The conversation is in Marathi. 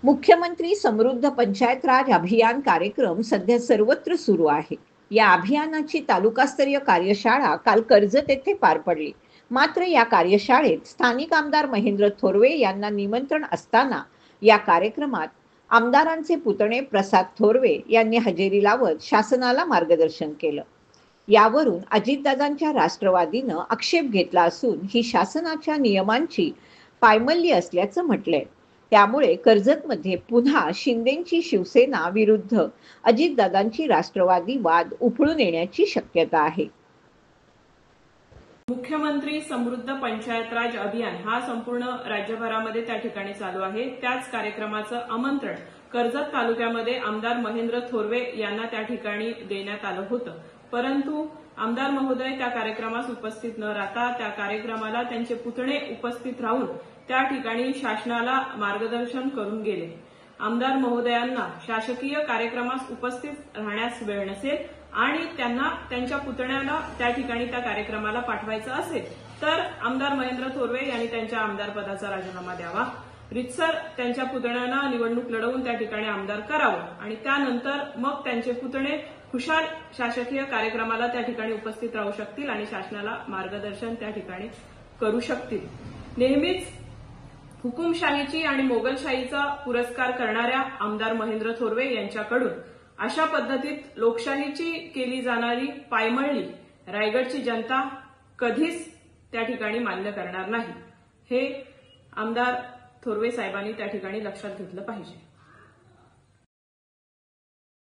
मुख्यमंत्री समृद्ध पंचायत राज अभियान कार्यक्रम सध्या सर्वत्र सुरू आहे। या अभियानाची तालुकास्तरीय कार्यशाळा काल कर्जत येथे पार पडली। मात्र या कार्यशाळेत स्थानिक आमदार महेंद्र थोरवे यांना निमंत्रण असताना या कार्यक्रमात आमदारांचे पुतणे प्रसाद थोरवे यांनी हजेरी लावत शासनाला मार्गदर्शन केलं। यावरून अजितदादांच्या राष्ट्रवादीनं आक्षेप घेतला असून ही शासनाच्या नियमांची पायमल्ली असल्याचं म्हटलंय। त्यामुळे कर्जतमध्ये पुन्हा शिंदेंची शिवसेना विरुद्ध अजितदादांची राष्ट्रवादी वाद उफळून येण्याची शक्यता आहे। मुख्यमंत्री समृद्ध पंचायत राज अभियान हा संपूर्ण राज्यभरामध्ये त्या ठिकाणी चालू आहे। त्याच कार्यक्रमाचं आमंत्रण कर्जत तालुक्यामध्ये आमदार महेंद्र थोरवे यांना त्या ठिकाणी देण्यात आलं होतं, परंतु आमदार महोदय त्या कार्यक्रमास उपस्थित न राहता त्या कार्यक्रमाला त्यांचे पुतणे उपस्थित राहून त्या ठिकाणी शासनाला मार्गदर्शन करून गेले। आमदार महोदयांना शासकीय कार्यक्रमास उपस्थित राहण्यास वेळ नसेल आणि त्यांना त्यांच्या पुतण्याला त्या ठिकाणी त्या कार्यक्रमाला पाठवायचं असेल तर आमदार महेंद्र थोरवे यांनी त्यांच्या आमदार पदाचा राजीनामा द्यावा, रितसर त्यांच्या पुतण्यांना निवडणूक लढवून त्या ठिकाणी आमदार करावं आणि त्यानंतर मग त्यांचे पुतणे खुशाल शासकीय कार्यक्रमाला त्या ठिकाणी उपस्थित राहू शकतील आणि शासनाला मार्गदर्शन त्या ठिकाणी करू शकतील। नेहमीच हुकुमशाहीची आणि मोगलशाहीचा पुरस्कार करणाऱ्या आमदार महेंद्र थोरवे यांच्याकडून अशा पद्धतीत लोकशाहीची केली जाणारी पायमल्ली रायगडची जनता कधीच त्या ठिकाणी मान्य करणार नाही। हे आमदार थोरवे साहेबांनी त्या ठिकाणी लक्षात घेतलं पाहिजे।